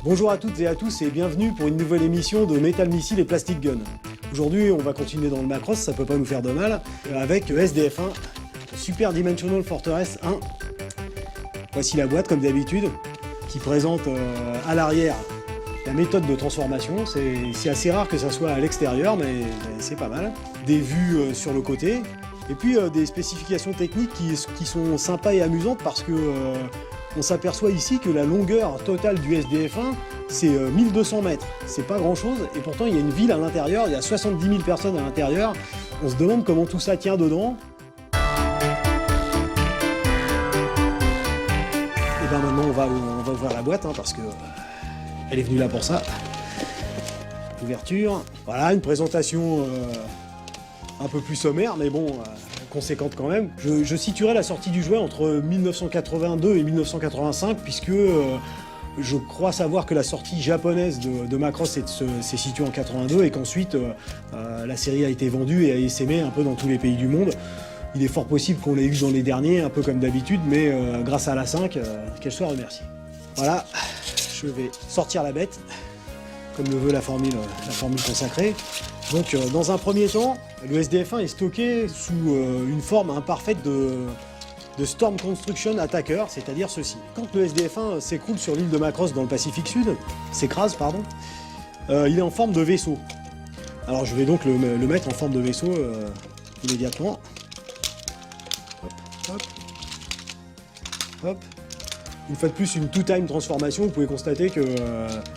Bonjour à toutes et à tous et bienvenue pour une nouvelle émission de Metal Missile et Plastic Gun. Aujourd'hui, on va continuer dans le Macross, ça peut pas nous faire de mal, avec SDF1, Super Dimensional Fortress 1. Voici la boîte, comme d'habitude, qui présente à l'arrière la méthode de transformation. C'est assez rare que ça soit à l'extérieur, mais c'est pas mal. Des vues sur le côté, et puis des spécifications techniques qui sont sympas et amusantes parce que on s'aperçoit ici que la longueur totale du SDF1, c'est 1200 mètres. C'est pas grand chose, et pourtant il y a une ville à l'intérieur, il y a 70 000 personnes à l'intérieur. On se demande comment tout ça tient dedans. Et bien maintenant on va ouvrir la boîte, parce que elle est venue là pour ça. Ouverture. Voilà, une présentation un peu plus sommaire, mais bon, conséquente quand même. Je situerai la sortie du jouet entre 1982 et 1985, puisque je crois savoir que la sortie japonaise de Macross s'est située en 82 et qu'ensuite la série a été vendue et a essaimé un peu dans tous les pays du monde. Il est fort possible qu'on l'ait eu dans les derniers, un peu comme d'habitude, mais grâce à la 5, qu'elle soit remerciée. Voilà, je vais sortir la bête, comme le veut la formule consacrée. Donc dans un premier temps, le SDF1 est stocké sous une forme imparfaite de Storm Construction Attacker, c'est-à-dire ceci. Quand le SDF1 s'écroule sur l'île de Macross dans le Pacifique Sud, s'écrase, pardon, il est en forme de vaisseau. Alors je vais donc le mettre en forme de vaisseau immédiatement. Hop, hop, hop. Une fois de plus, une two-time transformation, vous pouvez constater que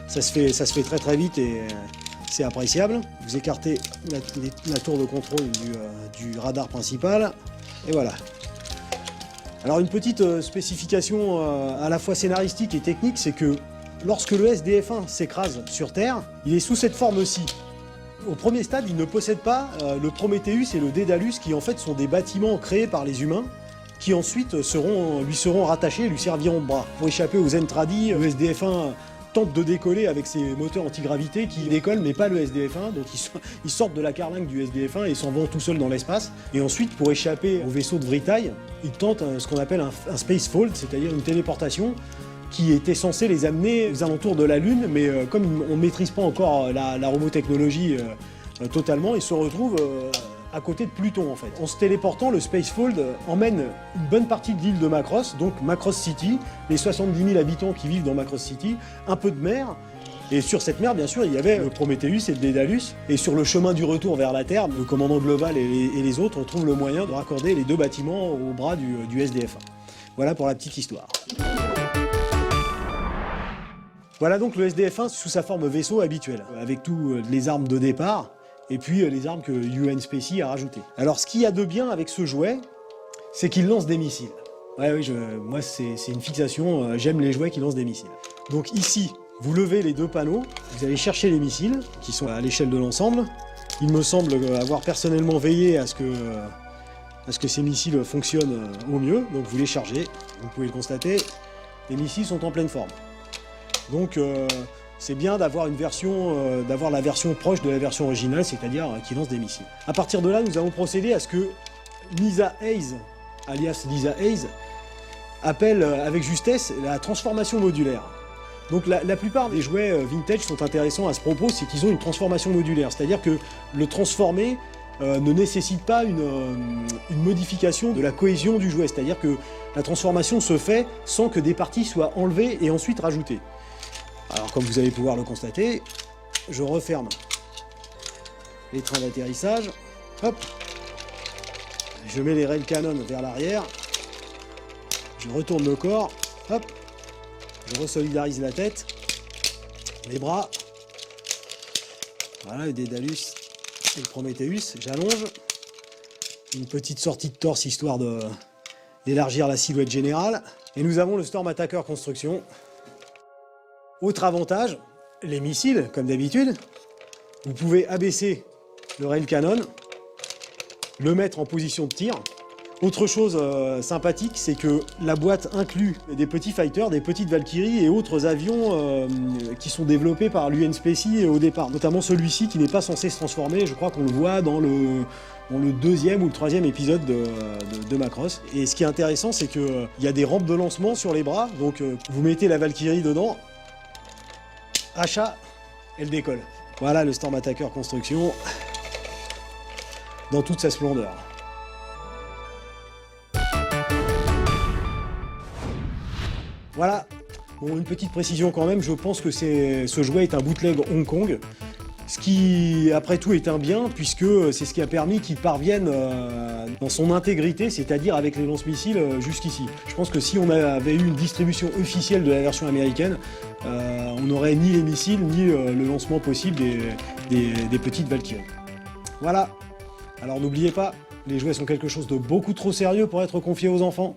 ça se fait très très vite et c'est appréciable. Vous écartez la tour de contrôle du radar principal, et voilà. Alors une petite spécification à la fois scénaristique et technique, c'est que lorsque le SDF1 s'écrase sur Terre, il est sous cette forme-ci. Au premier stade, il ne possède pas le Prometheus et le Daedalus, qui en fait sont des bâtiments créés par les humains, qui ensuite lui seront rattachés et lui serviront de bras. Pour échapper aux Zentradi, le SDF1 tente de décoller avec ses moteurs antigravité qui décollent, mais pas le SDF1, donc ils sortent de la carlingue du SDF1 et s'en vont tout seuls dans l'espace. Et ensuite, pour échapper au vaisseau de Vritaille, ils tentent ce qu'on appelle un space fold, c'est-à-dire une téléportation qui était censée les amener aux alentours de la Lune, mais comme on ne maîtrise pas encore la robotechnologie totalement, ils se retrouvent à côté de Pluton en fait. En se téléportant, le Spacefold emmène une bonne partie de l'île de Macross, donc Macross City, les 70 000 habitants qui vivent dans Macross City, un peu de mer, et sur cette mer bien sûr il y avait le Prometheus et le Daedalus, et sur le chemin du retour vers la Terre, le commandant global et les autres trouvent le moyen de raccorder les deux bâtiments au bras du SDF1. Voilà pour la petite histoire. Voilà donc le SDF1 sous sa forme vaisseau habituelle, avec toutes les armes de départ, et puis les armes que UN Spacey a rajoutées. Alors ce qu'il y a de bien avec ce jouet, c'est qu'il lance des missiles. Ouais, oui, moi c'est une fixation, j'aime les jouets qui lancent des missiles. Donc ici, vous levez les deux panneaux, vous allez chercher les missiles, qui sont à l'échelle de l'ensemble. Il me semble avoir personnellement veillé à ce que ces missiles fonctionnent au mieux, donc vous les chargez, vous pouvez le constater, les missiles sont en pleine forme. Donc c'est bien d'avoir d'avoir la version proche de la version originale, c'est-à-dire qui lance des missiles. À partir de là, nous allons procéder à ce que Lisa Hayes, alias Lisa Hayes, appelle avec justesse la transformation modulaire. Donc la plupart des jouets vintage sont intéressants à ce propos, c'est qu'ils ont une transformation modulaire, c'est-à-dire que le transformer ne nécessite pas une modification de la cohésion du jouet, c'est-à-dire que la transformation se fait sans que des parties soient enlevées et ensuite rajoutées. Alors comme vous allez pouvoir le constater, je referme les trains d'atterrissage, hop, je mets les rails canon vers l'arrière, je retourne le corps, hop, je resolidarise la tête, les bras, voilà le Daedalus et le Prometheus, j'allonge, une petite sortie de torse histoire d'élargir la silhouette générale, et nous avons le Storm Attacker Construction. Autre avantage, les missiles, comme d'habitude, vous pouvez abaisser le rail canon, le mettre en position de tir. Autre chose sympathique, c'est que la boîte inclut des petits fighters, des petites Valkyries et autres avions qui sont développés par l'UN Spacey au départ, notamment celui-ci qui n'est pas censé se transformer, je crois qu'on le voit dans le deuxième ou le troisième épisode de Macross. Et ce qui est intéressant, c'est qu'il y a des rampes de lancement sur les bras, donc vous mettez la Valkyrie dedans, achat, elle décolle. Voilà le Storm Attacker Construction dans toute sa splendeur. Voilà, bon, une petite précision quand même, je pense que ce jouet est un bootleg Hong Kong, ce qui, après tout, est un bien, puisque c'est ce qui a permis qu'il parvienne dans son intégrité, c'est-à-dire avec les lance-missiles jusqu'ici. Je pense que si on avait eu une distribution officielle de la version américaine, on n'aurait ni les missiles, ni le lancement possible des petites Valkyries. Voilà, alors n'oubliez pas, les jouets sont quelque chose de beaucoup trop sérieux pour être confiés aux enfants.